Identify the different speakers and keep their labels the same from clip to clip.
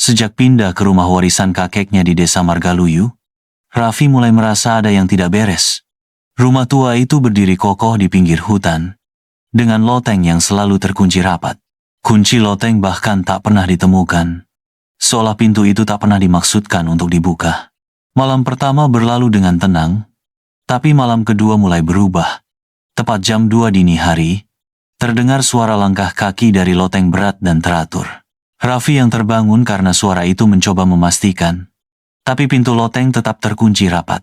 Speaker 1: Sejak pindah ke rumah warisan kakeknya di desa Margaluyu, Raffi mulai merasa ada yang tidak beres. Rumah tua itu berdiri kokoh di pinggir hutan, dengan loteng yang selalu terkunci rapat. Kunci loteng bahkan tak pernah ditemukan, seolah pintu itu tak pernah dimaksudkan untuk dibuka. Malam pertama berlalu dengan tenang, tapi malam kedua mulai berubah. Tepat jam 2 dini hari, terdengar suara langkah kaki dari loteng berat dan teratur. Raffi yang terbangun karena suara itu mencoba memastikan, tapi pintu loteng tetap terkunci rapat.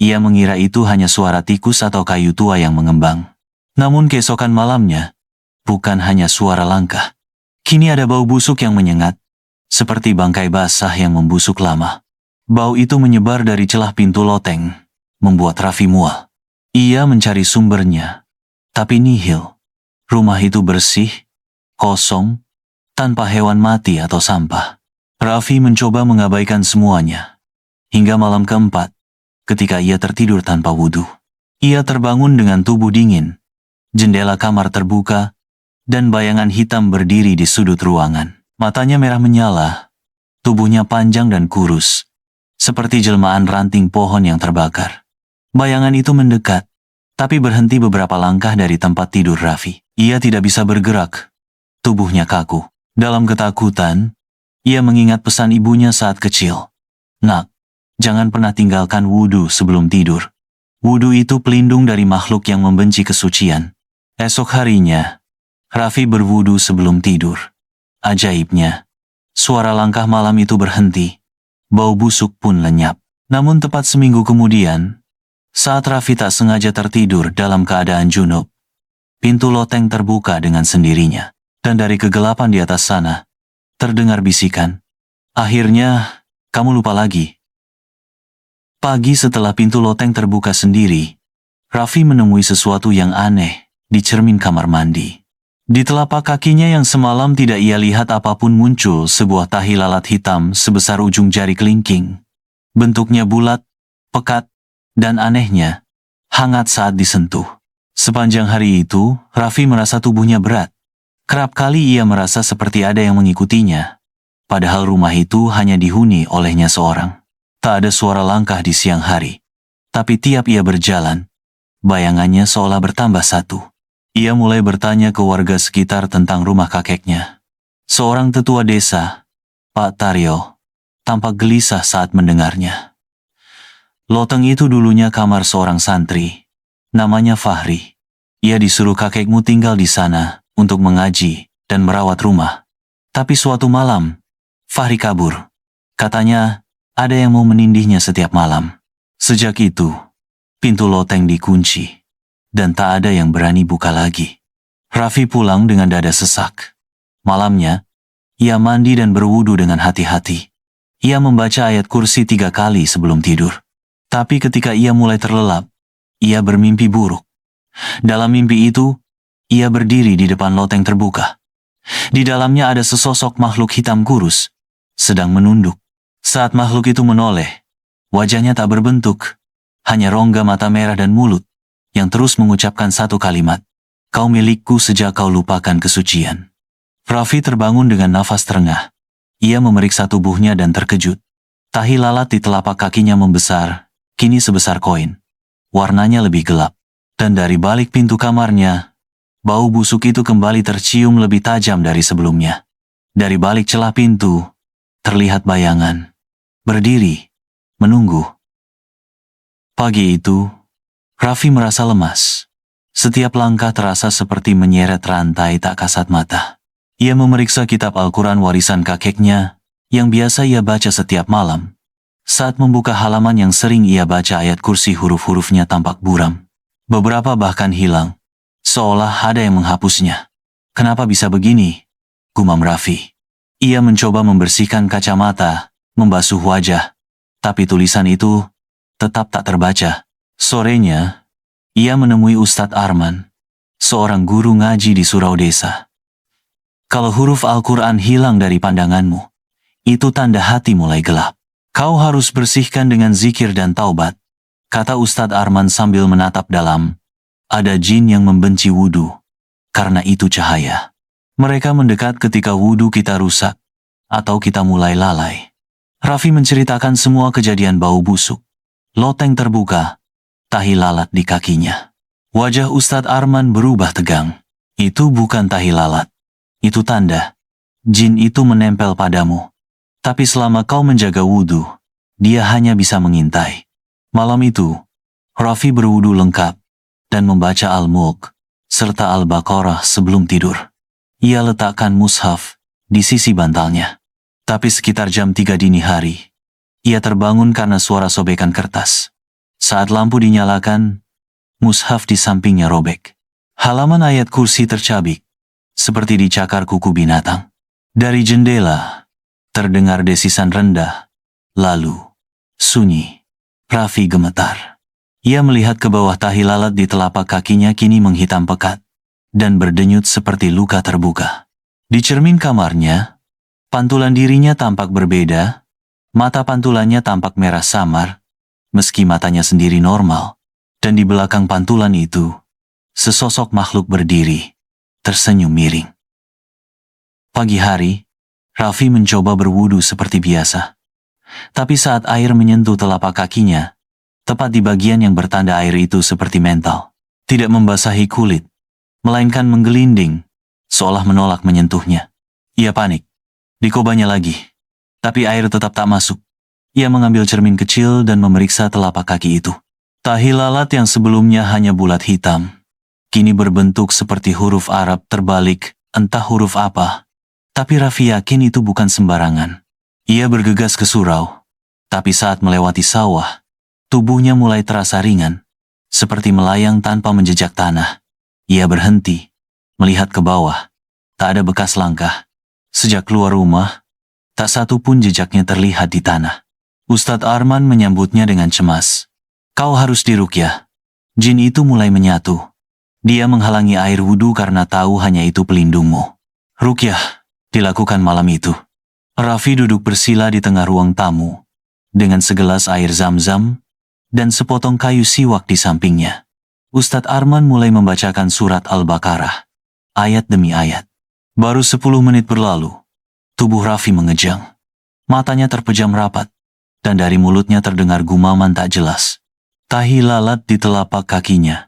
Speaker 1: Ia mengira itu hanya suara tikus atau kayu tua yang mengembang. Namun keesokan malamnya, bukan hanya suara langkah. Kini ada bau busuk yang menyengat, seperti bangkai basah yang membusuk lama. Bau itu menyebar dari celah pintu loteng, membuat Raffi mual. Ia mencari sumbernya, tapi nihil. Rumah itu bersih, kosong, tanpa hewan mati atau sampah. Raffi mencoba mengabaikan semuanya. Hingga malam keempat, ketika ia tertidur tanpa wudhu. Ia terbangun dengan tubuh dingin. Jendela kamar terbuka, dan bayangan hitam berdiri di sudut ruangan. Matanya merah menyala, tubuhnya panjang dan kurus, seperti jelmaan ranting pohon yang terbakar. Bayangan itu mendekat, tapi berhenti beberapa langkah dari tempat tidur Raffi. Ia tidak bisa bergerak, tubuhnya kaku. Dalam ketakutan, ia mengingat pesan ibunya saat kecil. Nak, jangan pernah tinggalkan wudhu sebelum tidur. Wudhu itu pelindung dari makhluk yang membenci kesucian. Esok harinya, Raffi berwudhu sebelum tidur. Ajaibnya, suara langkah malam itu berhenti. Bau busuk pun lenyap. Namun tepat seminggu kemudian, saat Raffi tak sengaja tertidur dalam keadaan junub, pintu loteng terbuka dengan sendirinya. Dan dari kegelapan di atas sana, terdengar bisikan. Akhirnya, kamu lupa lagi. Pagi setelah pintu loteng terbuka sendiri, Raffi menemui sesuatu yang aneh di cermin kamar mandi. Di telapak kakinya yang semalam tidak ia lihat apapun muncul sebuah tahi lalat hitam sebesar ujung jari kelingking. Bentuknya bulat, pekat, dan anehnya, hangat saat disentuh. Sepanjang hari itu, Raffi merasa tubuhnya berat. Kerap kali ia merasa seperti ada yang mengikutinya, padahal rumah itu hanya dihuni olehnya seorang. Tak ada suara langkah di siang hari, tapi tiap ia berjalan, bayangannya seolah bertambah satu. Ia mulai bertanya ke warga sekitar tentang rumah kakeknya. Seorang tetua desa, Pak Taryo, tampak gelisah saat mendengarnya. Loteng itu dulunya kamar seorang santri, namanya Fahri. Ia disuruh kakekmu tinggal di sana untuk mengaji dan merawat rumah. Tapi suatu malam, Fahri kabur. Katanya, ada yang mau menindihnya setiap malam. Sejak itu, pintu loteng dikunci, dan tak ada yang berani buka lagi. Raffi pulang dengan dada sesak. Malamnya, ia mandi dan berwudu dengan hati-hati. Ia membaca ayat kursi 3 kali sebelum tidur. Tapi ketika ia mulai terlelap, ia bermimpi buruk. Dalam mimpi itu, ia berdiri di depan loteng terbuka. Di dalamnya ada sesosok makhluk hitam kurus, sedang menunduk. Saat makhluk itu menoleh, wajahnya tak berbentuk, hanya rongga mata merah dan mulut, yang terus mengucapkan satu kalimat, "Kau milikku sejak kau lupakan kesucian." Raffi terbangun dengan nafas terengah. Ia memeriksa tubuhnya dan terkejut. Tahi lalat di telapak kakinya membesar, kini sebesar koin. Warnanya lebih gelap, dan dari balik pintu kamarnya, bau busuk itu kembali tercium lebih tajam dari sebelumnya. Dari balik celah pintu, terlihat bayangan. Berdiri, menunggu. Pagi itu, Raffi merasa lemas. Setiap langkah terasa seperti menyeret rantai tak kasat mata. Ia memeriksa kitab Al-Quran warisan kakeknya, yang biasa ia baca setiap malam. Saat membuka halaman yang sering ia baca ayat kursi huruf-hurufnya tampak buram. Beberapa bahkan hilang. Seolah ada yang menghapusnya. Kenapa bisa begini? Gumam Raffi. Ia mencoba membersihkan kacamata, membasuh wajah. Tapi tulisan itu tetap tak terbaca. Sorenya, ia menemui Ustadz Arman, seorang guru ngaji di surau desa. Kalau huruf Al-Quran hilang dari pandanganmu, itu tanda hati mulai gelap. Kau harus bersihkan dengan zikir dan taubat, kata Ustadz Arman sambil menatap dalam. Ada jin yang membenci wudhu, karena itu cahaya. Mereka mendekat ketika wudhu kita rusak. Atau kita mulai lalai? Raffi menceritakan semua kejadian bau busuk. Loteng terbuka, tahi lalat di kakinya. Wajah Ustadz Arman berubah tegang. Itu bukan tahi lalat. Itu tanda. Jin itu menempel padamu. Tapi selama kau menjaga wudhu, dia hanya bisa mengintai. Malam itu, Raffi berwudhu lengkap dan membaca Al-Mulk serta Al-Baqarah sebelum tidur. Ia letakkan mushaf di sisi bantalnya. Tapi sekitar jam 3 dini hari, ia terbangun karena suara sobekan kertas. Saat lampu dinyalakan, mushaf di sampingnya robek. Halaman ayat kursi tercabik, seperti dicakar kuku binatang. Dari jendela, terdengar desisan rendah, lalu sunyi. Raffi gemetar. Ia melihat ke bawah, tahi lalat di telapak kakinya kini menghitam pekat dan berdenyut seperti luka terbuka. Di cermin kamarnya, pantulan dirinya tampak berbeda. Mata pantulannya tampak merah samar, meski matanya sendiri normal. Dan di belakang pantulan itu, sesosok makhluk berdiri, tersenyum miring. Pagi hari, Raffi mencoba berwudu seperti biasa. Tapi saat air menyentuh telapak kakinya, tepat di bagian yang bertanda air itu seperti mental, tidak membasahi kulit, melainkan menggelinding, seolah menolak menyentuhnya. Ia panik. Dikobanya lagi. Tapi air tetap tak masuk. Ia mengambil cermin kecil dan memeriksa telapak kaki itu. Tahi lalat yang sebelumnya hanya bulat hitam, kini berbentuk seperti huruf Arab terbalik, entah huruf apa. Tapi Raffi yakin itu bukan sembarangan. Ia bergegas ke surau. Tapi saat melewati sawah, tubuhnya mulai terasa ringan, seperti melayang tanpa menjejak tanah. Ia berhenti, melihat ke bawah. Tak ada bekas langkah. Sejak keluar rumah, tak satu pun jejaknya terlihat di tanah. Ustadz Arman menyambutnya dengan cemas. Kau harus diruqyah. Jin itu mulai menyatu. Dia menghalangi air wudhu karena tahu hanya itu pelindungmu. Ruqyah dilakukan malam itu. Raffi duduk bersila di tengah ruang tamu, dengan segelas air zam-zam dan sepotong kayu siwak di sampingnya. Ustadz Arman mulai membacakan surat Al-Baqarah, ayat demi ayat. Baru 10 menit berlalu, tubuh Raffi mengejang. Matanya terpejam rapat, dan dari mulutnya terdengar gumaman tak jelas. Tahi lalat di telapak kakinya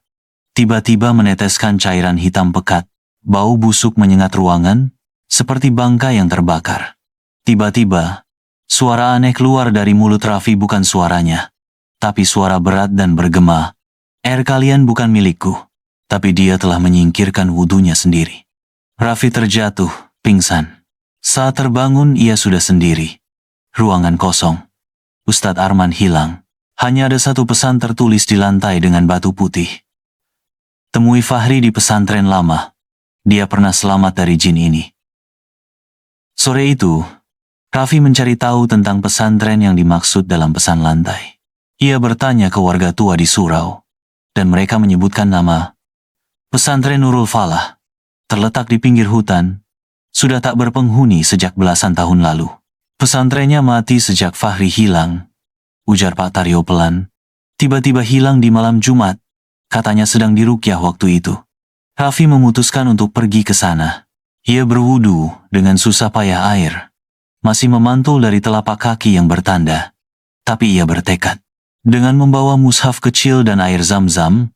Speaker 1: tiba-tiba meneteskan cairan hitam pekat. Bau busuk menyengat ruangan, seperti bangkai yang terbakar. Tiba-tiba, suara aneh keluar dari mulut Raffi, bukan suaranya, tapi suara berat dan bergema. Air kalian bukan milikku, tapi dia telah menyingkirkan wudhunya sendiri. Raffi terjatuh, pingsan. Saat terbangun ia sudah sendiri. Ruangan kosong. Ustadz Arman hilang. Hanya ada satu pesan tertulis di lantai dengan batu putih. Temui Fahri di pesantren lama. Dia pernah selamat dari jin ini. Sore itu, Raffi mencari tahu tentang pesantren yang dimaksud dalam pesan lantai. Ia bertanya ke warga tua di surau, dan mereka menyebutkan nama pesantren Nurul Falah. Terletak di pinggir hutan, sudah tak berpenghuni sejak belasan tahun lalu. Pesantrennya mati sejak Fahri hilang, ujar Pak Taryo pelan. Tiba-tiba hilang di malam Jumat, katanya sedang diruqyah waktu itu. Raffi memutuskan untuk pergi ke sana. Ia berwudu dengan susah payah air masih memantul dari telapak kaki yang bertanda. Tapi ia bertekad. Dengan membawa mushaf kecil dan air zam-zam,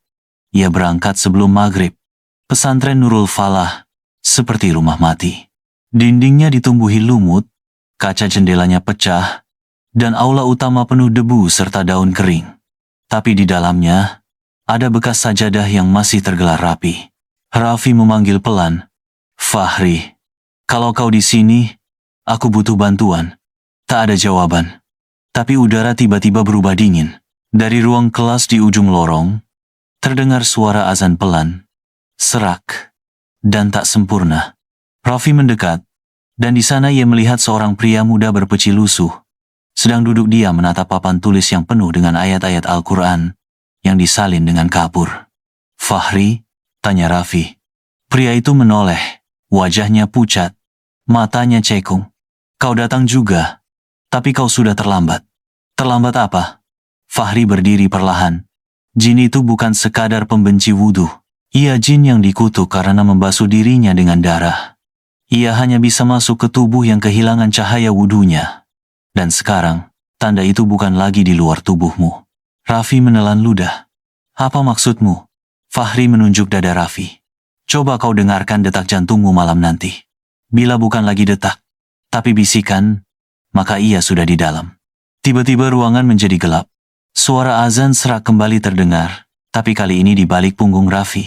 Speaker 1: ia berangkat sebelum maghrib. Pesantren Nurul Falah seperti rumah mati. Dindingnya ditumbuhi lumut, kaca jendelanya pecah, dan aula utama penuh debu serta daun kering. Tapi di dalamnya, ada bekas sajadah yang masih tergelar rapi. Raffi memanggil pelan, Fahri, kalau kau di sini, aku butuh bantuan. Tak ada jawaban. Tapi udara tiba-tiba berubah dingin. Dari ruang kelas di ujung lorong, terdengar suara azan pelan, serak, dan tak sempurna. Raffi mendekat, dan di sana ia melihat seorang pria muda berpeci lusuh, sedang duduk diam menatap papan tulis yang penuh dengan ayat-ayat Al-Quran yang disalin dengan kapur. Fahri, tanya Raffi. Pria itu menoleh, wajahnya pucat, matanya cekung. Kau datang juga, tapi kau sudah terlambat. Terlambat apa? Fahri berdiri perlahan. Jin itu bukan sekadar pembenci wudhu. Ia jin yang dikutuk karena membasuh dirinya dengan darah. Ia hanya bisa masuk ke tubuh yang kehilangan cahaya wudunya. Dan sekarang, tanda itu bukan lagi di luar tubuhmu. Raffi menelan ludah. Apa maksudmu? Fahri menunjuk dada Raffi. Coba kau dengarkan detak jantungmu malam nanti. Bila bukan lagi detak, tapi bisikan, maka ia sudah di dalam. Tiba-tiba ruangan menjadi gelap. Suara azan serak kembali terdengar, tapi kali ini di balik punggung Raffi.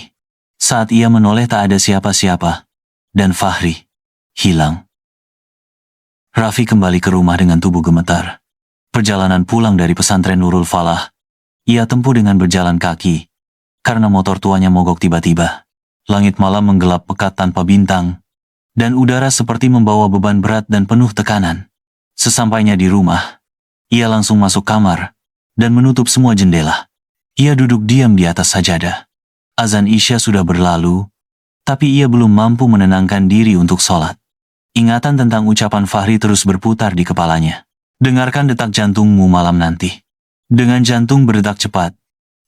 Speaker 1: Saat ia menoleh tak ada siapa-siapa, dan Fahri hilang. Raffi kembali ke rumah dengan tubuh gemetar. Perjalanan pulang dari pesantren Nurul Falah, ia tempuh dengan berjalan kaki, karena motor tuanya mogok tiba-tiba. Langit malam menggelap pekat tanpa bintang, dan udara seperti membawa beban berat dan penuh tekanan. Sesampainya di rumah, ia langsung masuk kamar, dan menutup semua jendela. Ia duduk diam di atas sajadah. Azan Isya sudah berlalu, tapi ia belum mampu menenangkan diri untuk sholat. Ingatan tentang ucapan Fahri terus berputar di kepalanya. Dengarkan detak jantungmu malam nanti. Dengan jantung berdetak cepat,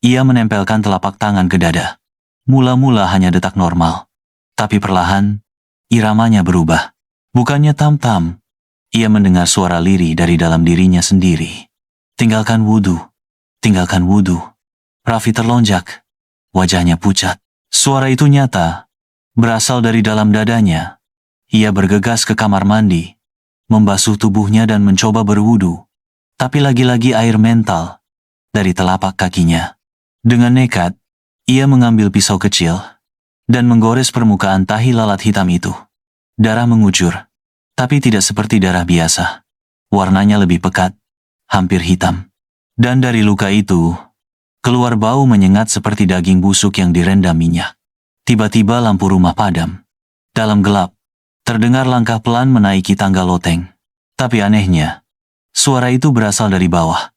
Speaker 1: ia menempelkan telapak tangan ke dada. Mula-mula hanya detak normal, tapi perlahan, iramanya berubah. Bukannya tam-tam, ia mendengar suara lirih dari dalam dirinya sendiri. Tinggalkan wudu, tinggalkan wudu. Raffi terlonjak. Wajahnya pucat. Suara itu nyata, berasal dari dalam dadanya. Ia bergegas ke kamar mandi, membasuh tubuhnya dan mencoba berwudu. Tapi lagi-lagi air mental dari telapak kakinya. Dengan nekat, ia mengambil pisau kecil dan menggores permukaan tahi lalat hitam itu. Darah mengucur, tapi tidak seperti darah biasa. Warnanya lebih pekat, hampir hitam. Dan dari luka itu, keluar bau menyengat seperti daging busuk yang direndam minyak. Tiba-tiba lampu rumah padam. Dalam gelap, terdengar langkah pelan menaiki tangga loteng. Tapi anehnya, suara itu berasal dari bawah,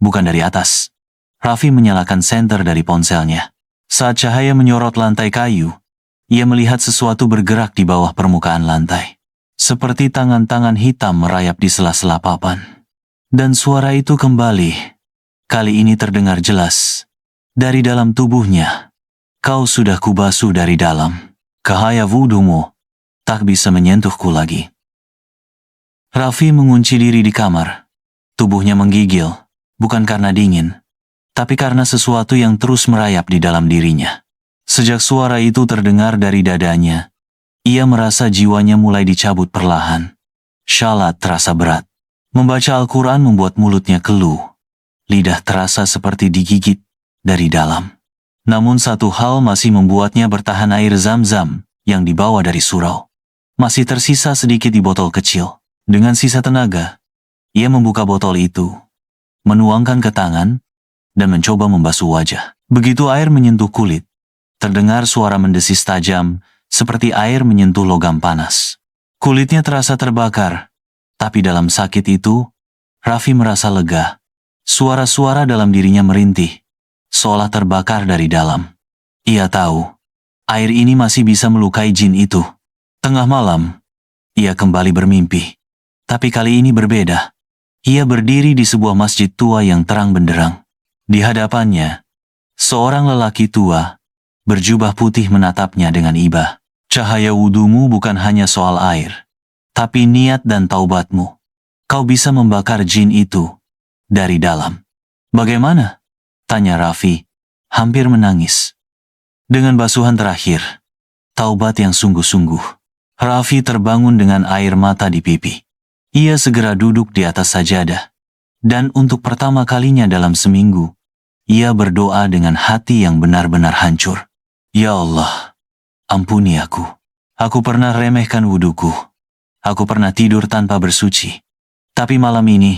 Speaker 1: bukan dari atas. Raffi menyalakan senter dari ponselnya. Saat cahaya menyorot lantai kayu, ia melihat sesuatu bergerak di bawah permukaan lantai. Seperti tangan-tangan hitam merayap di sela-sela papan. Dan suara itu kembali. Kali ini terdengar jelas. Dari dalam tubuhnya, kau sudah kubasuh dari dalam. Cahaya wudumu tak bisa menyentuhku lagi. Raffi mengunci diri di kamar. Tubuhnya menggigil, bukan karena dingin, tapi karena sesuatu yang terus merayap di dalam dirinya. Sejak suara itu terdengar dari dadanya, ia merasa jiwanya mulai dicabut perlahan. Shalat terasa berat. Membaca Al-Quran membuat mulutnya keluh. Lidah terasa seperti digigit dari dalam. Namun satu hal masih membuatnya bertahan, air zam-zam yang dibawa dari surau. Masih tersisa sedikit di botol kecil. Dengan sisa tenaga, ia membuka botol itu, menuangkan ke tangan, dan mencoba membasuh wajah. Begitu air menyentuh kulit, terdengar suara mendesis tajam, seperti air menyentuh logam panas. Kulitnya terasa terbakar, tapi dalam sakit itu, Raffi merasa lega. Suara-suara dalam dirinya merintih, seolah terbakar dari dalam. Ia tahu, air ini masih bisa melukai jin itu. Tengah malam, ia kembali bermimpi. Tapi kali ini berbeda. Ia berdiri di sebuah masjid tua yang terang benderang. Di hadapannya, seorang lelaki tua, berjubah putih menatapnya dengan iba. Cahaya wudumu bukan hanya soal air, tapi niat dan taubatmu. Kau bisa membakar jin itu dari dalam. Bagaimana? Tanya Raffi, hampir menangis. Dengan basuhan terakhir, taubat yang sungguh-sungguh. Raffi terbangun dengan air mata di pipi. Ia segera duduk di atas sajadah. Dan untuk pertama kalinya dalam seminggu, ia berdoa dengan hati yang benar-benar hancur. Ya Allah, ampuni aku. Aku pernah remehkan wuduku. Aku pernah tidur tanpa bersuci. Tapi malam ini,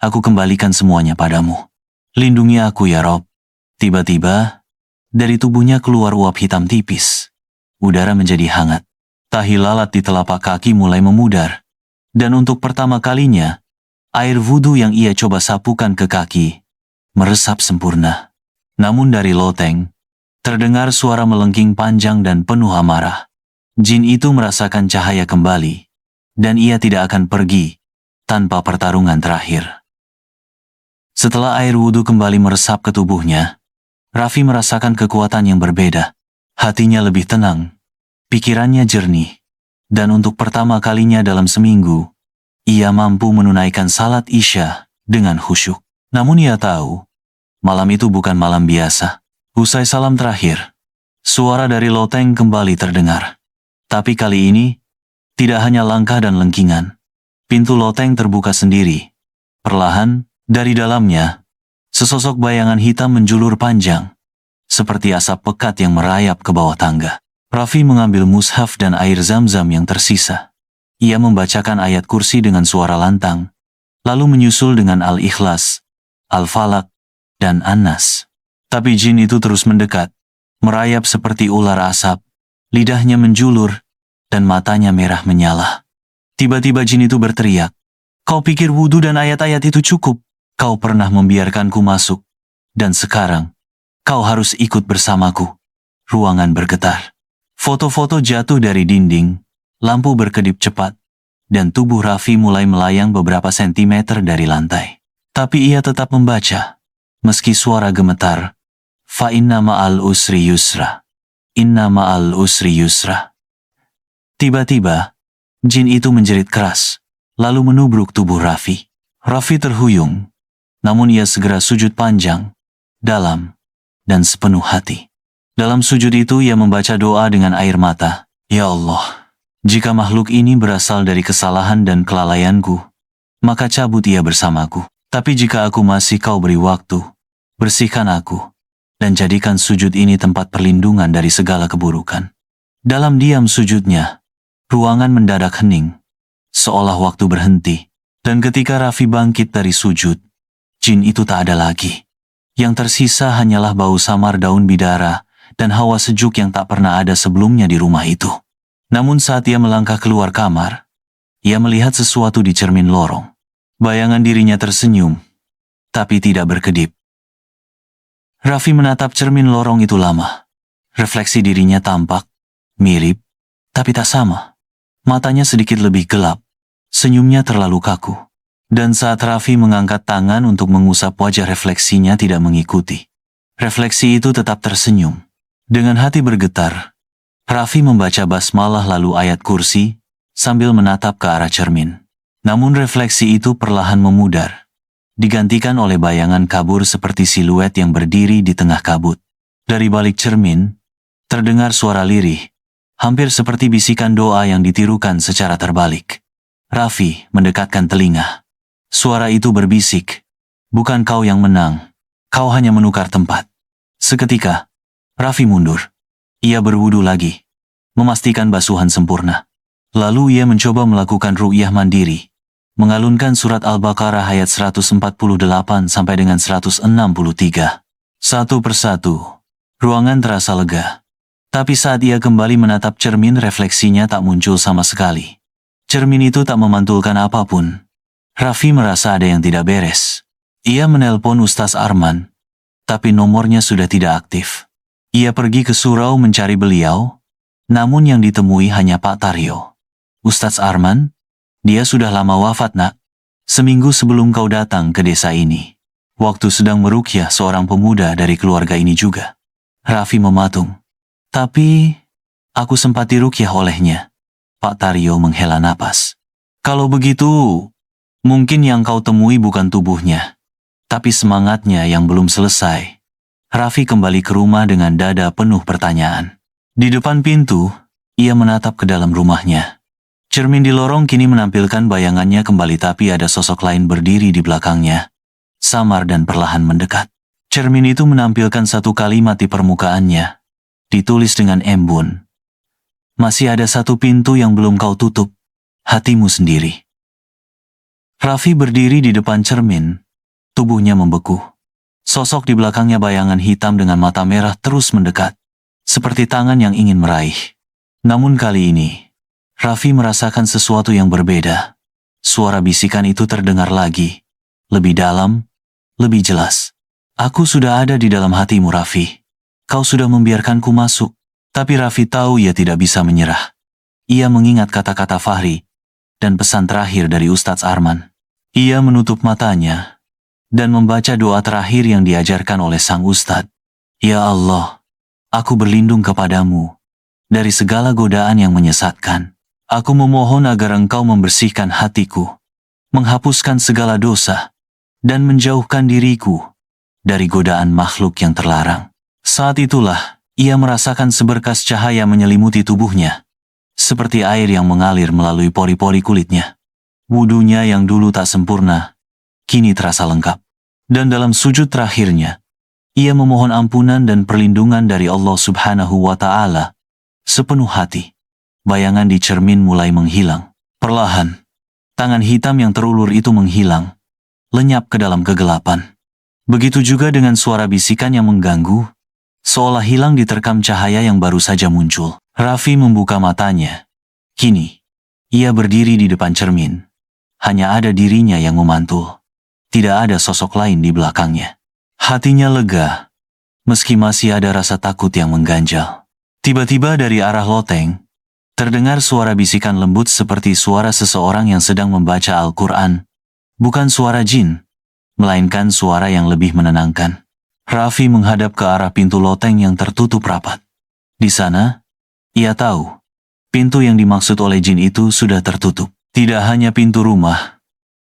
Speaker 1: aku kembalikan semuanya padamu. Lindungi aku ya Rob. Tiba-tiba, dari tubuhnya keluar uap hitam tipis. Udara menjadi hangat. Tahi lalat di telapak kaki mulai memudar. Dan untuk pertama kalinya, air wudu yang ia coba sapukan ke kaki, meresap sempurna. Namun dari loteng, terdengar suara melengking panjang dan penuh amarah. Jin itu merasakan cahaya kembali, dan ia tidak akan pergi tanpa pertarungan terakhir. Setelah air wudhu kembali meresap ke tubuhnya, Raffi merasakan kekuatan yang berbeda. Hatinya lebih tenang, pikirannya jernih, Dan untuk pertama kalinya dalam seminggu, ia mampu menunaikan salat Isya dengan khusyuk. Namun ia tahu, malam itu bukan malam biasa. Usai salam terakhir, suara dari loteng kembali terdengar. Tapi kali ini, tidak hanya langkah dan lengkingan. Pintu loteng terbuka sendiri. Perlahan, dari dalamnya, sesosok bayangan hitam menjulur panjang, seperti asap pekat yang merayap ke bawah tangga. Raffi mengambil mushaf dan air zam-zam yang tersisa. Ia membacakan ayat kursi dengan suara lantang, lalu menyusul dengan Al-Ikhlas, Al-Falaq, dan An-Nas. Tapi jin itu terus mendekat, merayap seperti ular asap, lidahnya menjulur, dan matanya merah menyala. Tiba-tiba jin itu berteriak, "Kau pikir wudhu dan ayat-ayat itu cukup? Kau pernah membiarkanku masuk, dan sekarang, kau harus ikut bersamaku." Ruangan bergetar. Foto-foto jatuh dari dinding, lampu berkedip cepat, dan tubuh Raffi mulai melayang beberapa sentimeter dari lantai. Tapi ia tetap membaca, meski suara gemetar, "Fa inna ma'al usri yusra. Inna ma'al usri yusra." Tiba-tiba, jin itu menjerit keras, lalu menubruk tubuh Raffi. Raffi terhuyung, namun ia segera sujud panjang, dalam, dan sepenuh hati. Dalam sujud itu ia membaca doa dengan air mata. "Ya Allah, jika makhluk ini berasal dari kesalahan dan kelalaianku, maka cabut ia bersamaku. Tapi jika aku masih kau beri waktu, bersihkan aku, dan jadikan sujud ini tempat perlindungan dari segala keburukan." Dalam diam sujudnya, ruangan mendadak hening, seolah waktu berhenti. Dan ketika Raffi bangkit dari sujud, jin itu tak ada lagi. Yang tersisa hanyalah bau samar daun bidara dan hawa sejuk yang tak pernah ada sebelumnya di rumah itu. Namun saat ia melangkah keluar kamar, ia melihat sesuatu di cermin lorong. Bayangan dirinya tersenyum, tapi tidak berkedip. Raffi menatap cermin lorong itu lama. Refleksi dirinya tampak mirip, tapi tak sama. Matanya sedikit lebih gelap, senyumnya terlalu kaku. Dan saat Raffi mengangkat tangan untuk mengusap wajah, refleksinya tidak mengikuti. Refleksi itu tetap tersenyum. Dengan hati bergetar, Raffi membaca basmalah lalu ayat kursi, sambil menatap ke arah cermin. Namun refleksi itu perlahan memudar, digantikan oleh bayangan kabur seperti siluet yang berdiri di tengah kabut. Dari balik cermin, terdengar suara lirih, hampir seperti bisikan doa yang ditirukan secara terbalik. Raffi mendekatkan telinga. Suara itu berbisik, "Bukan kau yang menang, kau hanya menukar tempat." Seketika, Raffi mundur. Ia berwudu lagi, memastikan basuhan sempurna. Lalu ia mencoba melakukan ru'yah mandiri, mengalunkan surat Al-Baqarah ayat 148 sampai dengan 163. Satu persatu, ruangan terasa lega. Tapi saat ia kembali menatap cermin, refleksinya tak muncul sama sekali. Cermin itu tak memantulkan apapun. Raffi merasa ada yang tidak beres. Ia menelpon Ustaz Arman, tapi nomornya sudah tidak aktif. Ia pergi ke surau mencari beliau, namun yang ditemui hanya Pak Taryo. "Ustaz Arman, dia sudah lama wafat, Nak. Seminggu sebelum kau datang ke desa ini. Waktu sedang meruqyah seorang pemuda dari keluarga ini juga." Raffi mematung. "Tapi, aku sempat diruqyah olehnya." Pak Taryo menghela napas. "Kalau begitu, mungkin yang kau temui bukan tubuhnya, tapi semangatnya yang belum selesai." Raffi kembali ke rumah dengan dada penuh pertanyaan. Di depan pintu, ia menatap ke dalam rumahnya. Cermin di lorong kini menampilkan bayangannya kembali, tapi ada sosok lain berdiri di belakangnya, samar dan perlahan mendekat. Cermin itu menampilkan satu kalimat di permukaannya, ditulis dengan embun. "Masih ada satu pintu yang belum kau tutup, hatimu sendiri." Raffi berdiri di depan cermin, tubuhnya membeku. Sosok di belakangnya, bayangan hitam dengan mata merah, terus mendekat, seperti tangan yang ingin meraih. Namun kali ini, Raffi merasakan sesuatu yang berbeda. Suara bisikan itu terdengar lagi, lebih dalam, lebih jelas. "Aku sudah ada di dalam hatimu, Raffi. Kau sudah membiarkanku masuk." Tapi Raffi tahu ia tidak bisa menyerah. Ia mengingat kata-kata Fahri dan pesan terakhir dari Ustaz Arman. Ia menutup matanya dan membaca doa terakhir yang diajarkan oleh sang Ustadz. "Ya Allah, aku berlindung kepadamu dari segala godaan yang menyesatkan. Aku memohon agar Engkau membersihkan hatiku, menghapuskan segala dosa, dan menjauhkan diriku dari godaan makhluk yang terlarang. Saat itulah, ia merasakan seberkas cahaya menyelimuti tubuhnya, seperti air yang mengalir melalui pori-pori kulitnya. Wudunya yang dulu tak sempurna, kini terasa lengkap. Dan dalam sujud terakhirnya, ia memohon ampunan dan perlindungan dari Allah Subhanahu wa Ta'ala. Sepenuh hati, bayangan di cermin mulai menghilang. Perlahan, tangan hitam yang terulur itu menghilang, lenyap ke dalam kegelapan. Begitu juga dengan suara bisikan yang mengganggu, seolah hilang diterkam cahaya yang baru saja muncul. Raffi membuka matanya. Kini, ia berdiri di depan cermin. Hanya ada dirinya yang memantul. Tidak ada sosok lain di belakangnya. Hatinya lega, meski masih ada rasa takut yang mengganjal. Tiba-tiba dari arah loteng, terdengar suara bisikan lembut seperti suara seseorang yang sedang membaca Al-Quran. Bukan suara jin, melainkan suara yang lebih menenangkan. Raffi menghadap ke arah pintu loteng yang tertutup rapat. Di sana, ia tahu, pintu yang dimaksud oleh jin itu sudah tertutup. Tidak hanya pintu rumah,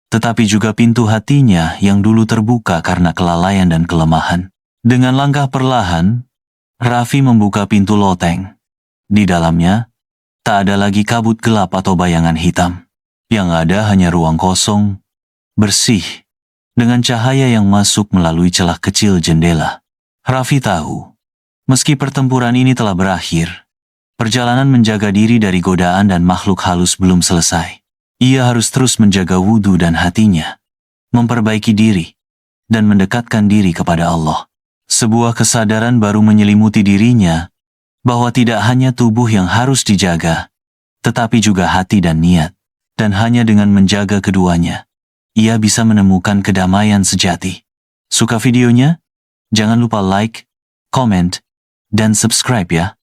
Speaker 1: tetapi juga pintu hatinya yang dulu terbuka karena kelalaian dan kelemahan. Dengan langkah perlahan, Raffi membuka pintu loteng. Di dalamnya, tak ada lagi kabut gelap atau bayangan hitam. Yang ada hanya ruang kosong, bersih, dengan cahaya yang masuk melalui celah kecil jendela. Raffi tahu, meski pertempuran ini telah berakhir, perjalanan menjaga diri dari godaan dan makhluk halus belum selesai. Ia harus terus menjaga wudhu dan hatinya, memperbaiki diri, dan mendekatkan diri kepada Allah. Sebuah kesadaran baru menyelimuti dirinya, bahwa tidak hanya tubuh yang harus dijaga, tetapi juga hati dan niat. Dan hanya dengan menjaga keduanya, ia bisa menemukan kedamaian sejati. Suka videonya? Jangan lupa like, comment, dan subscribe ya.